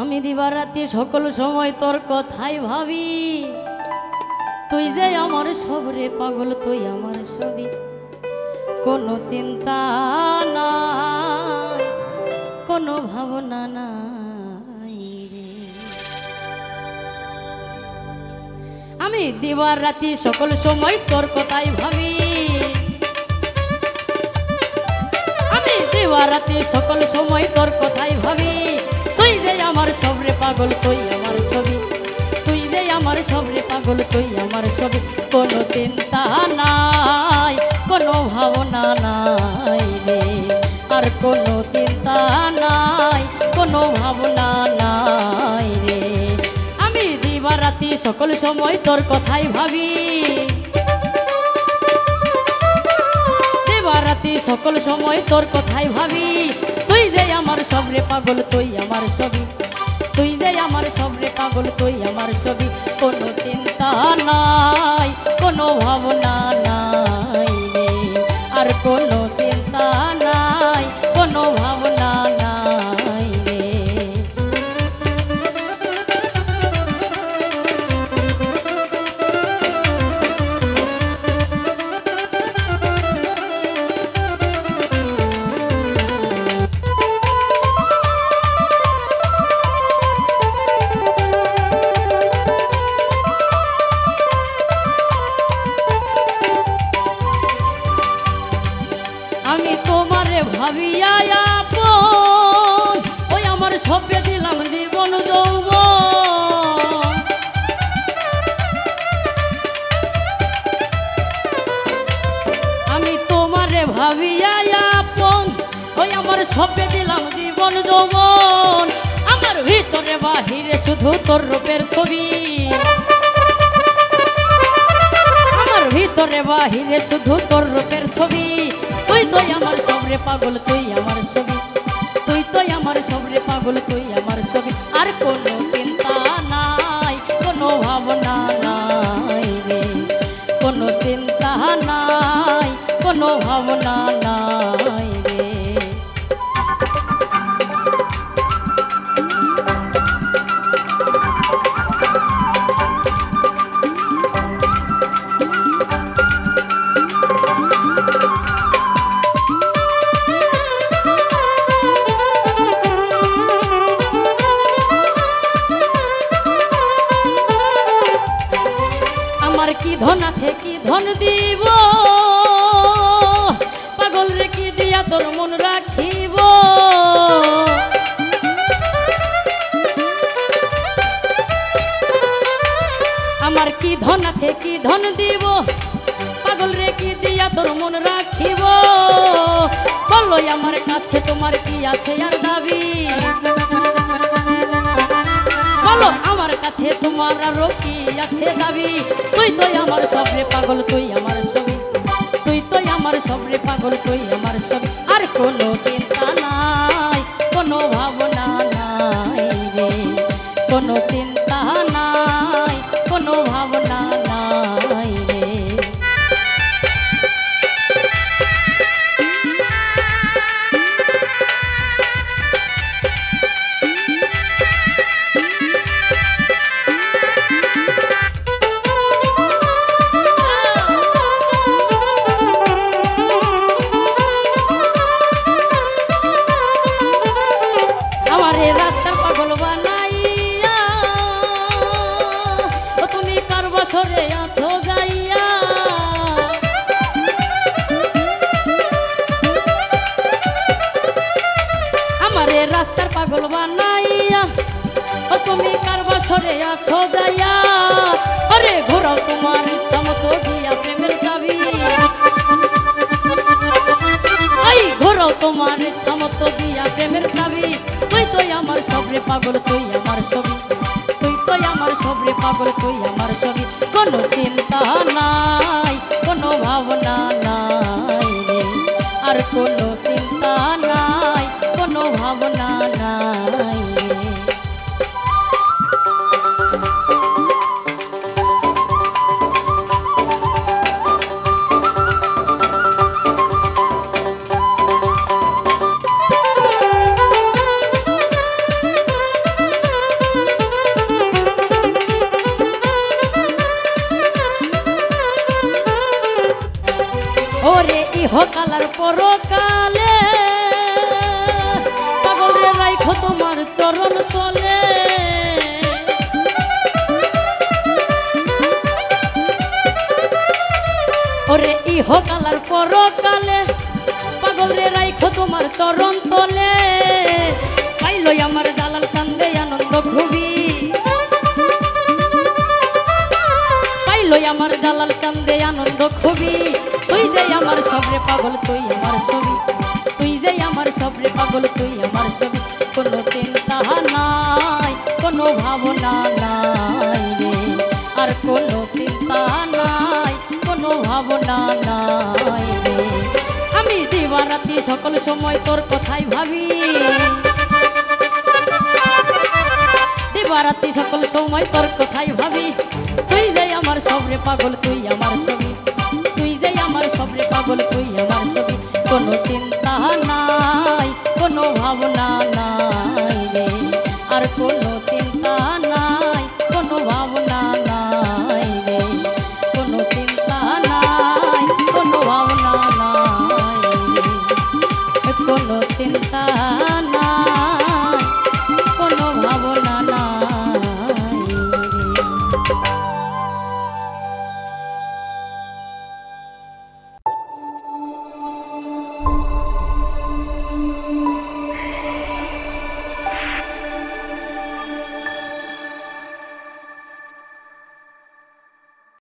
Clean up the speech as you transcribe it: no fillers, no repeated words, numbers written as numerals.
আমি দিবারাতি সকল সময় তোর কথাই ভাবি, তুই যে আমার সবরে পাগল, তুই আমার সবই, কোনো চিন্তা নাই, কোনো ভাবনা নাই রে। আমি দিবারাতি সকল সময় তোর কথাই ভাবি, আমি দিবারাতি সকল সময় তোর কথাই ভাবি, তুই যে আমার সবরে পাগল, তুই আমার ছবি, তুই যে আমার সবরে পাগল, তুই আমার ছবি, কোনো চিন্তা নাই, কোনো ভাবনা নাই রে, আর কোনো চিন্তা নাই, কোনো ভাবনা নাই রে। আমি দিবারাতি সকল সময় তোর কথাই ভাবি, দিবারাতি সকল সময় তোর কথাই ভাবি, তুই যে আমার সবরে পাগল, তুই আমার ছবি, তুই যে আমার সবরে পাগল, তুই আমার ছবি, কোনো চিন্তা নাই, কোনো ভাবনা নাই রে, আর কোনো চিন্তা নাই, কোনো ভাবনা নাই রে। আমি তোমারে ভাবিয়া আপন, ওই আমার সপে দিলাম জীবন যৌবন। আমি তোমারে ভাবিয়া আপন, ওই আমার সপে দিলাম জীবন যৌবন। আমার ভিতরে বাহিরে শুধু তোর রূপের ছবি, আমার ভিতরে বাহিরে শুধু তোর রূপের ছবি, তুই তো আমার সবরে পাগল, তুই আমার ছবি, তুই তো আমার সবরে পাগল, তুই আমার ছবি, আর কোনো চিন্তা নাই, কোনো ভাবনা নাই রে, কোনো চিন্তা নাই, কোনো ভাবনা নাই রে। আমার কি ধন আছে, কি ধন দিব, পাগল রে কি দিয়া তোর মন রাখিব। আমার কি ধন আছে, কি ধন দিব, পাগল রে কি দিয়া তোর মন রাখিব। বলো আমার কাছে তোমার কি আছে আর দাবি, বলো আমার কাছে তোমার আরো কি আছে দাবি। তুই তো আমার সবরে পাগল, তুই আমার ছবি, তুই তো আমার সবরে পাগল, তুই আমার ছবি, আর কোনো চিন্তা নাই, কোনো ভাবনা নাই রে, কোনো চিন্তা নাই, কোনো ভাবনা নাই রে। আমারে রাস্তার পাগল বানাইয়া, ও তুমি কার বছরে আছো যাইয়া। আমারে রাস্তার পাগল বানাইয়া, ও তুমি কার বছরে আছো যাইয়া। আরে ঘোরাও তোমার ইচ্ছা মতো দিয়া প্রেমের চাবি, আই ঘোরাও তোমার ইচ্ছা মতো দিয়া প্রেমের চাবি। তুই তো আমার সবরে পাগল, তুই আমার ছবি, তুই তো আমার সবরে পাগল, তুই আমার ছবি, কোনো চিন্তা নাই, কোনো ভাবনা নাই রে, আর কোনো চিন্তা নাই, কোনো ভাবনা নাই রে। ওরে ইহকালার পরকালে পাগল রে রাইখো তোমার চরণ তলে ওরে ইহকালার পরকালে পাগল রে রাইখো তোমার চরণ তলে পাইলো আমার জালাল চান্দে আনন্দ খুবই পাইলো আমার জালাল চান্দে আনন্দ খুবই তুই যে আমার সবরে পাগল তুই আমার ছবি তুই যে আমার সবরে পাগল তুই আমার ছবি কোনো চিন্তা নাই কোনো ভাবনা নাই রে আর কোনো চিন্তা নাই কোনো ভাবনা নাই রে আমি দিবারাতি সকল সময় তোর কথাই ভাবি দিবারাতি সকল সময় তোর কথাই ভাবি তুই যে আমার সবরে পাগল তুই আমার ছবি তুই যে আমার সবরে পাগল তুই আমার ছবি কোনো চিন্তা